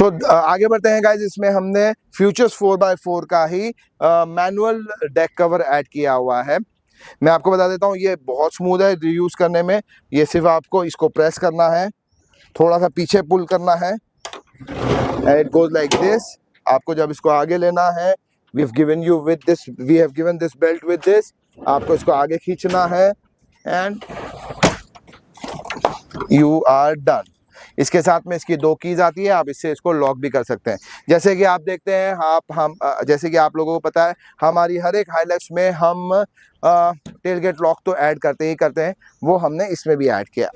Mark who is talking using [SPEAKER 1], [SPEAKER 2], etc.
[SPEAKER 1] सो आगे बढ़ते हैं गाइज। इसमें हमने फ्यूचर्स 4x4 का ही मैनुअल डेक कवर ऐड किया हुआ है। मैं आपको बता देता हूँ, ये बहुत स्मूथ है रीयूज करने में। ये सिर्फ आपको इसको प्रेस करना है, थोड़ा सा पीछे पुल करना है, इट गोज लाइक दिस। आपको जब इसको आगे लेना है, we have given this belt with this, आपको इसको आगे खींचना है एंड यू आर डन। इसके साथ में इसकी 2 कीज आती है, आप इससे इसको लॉक भी कर सकते हैं। जैसे कि आप देखते हैं, जैसे कि आप लोगों को पता है, हमारी हर एक हाइलक्स में हम टेलगेट लॉक तो ऐड करते ही करते हैं, वो हमने इसमें भी ऐड किया।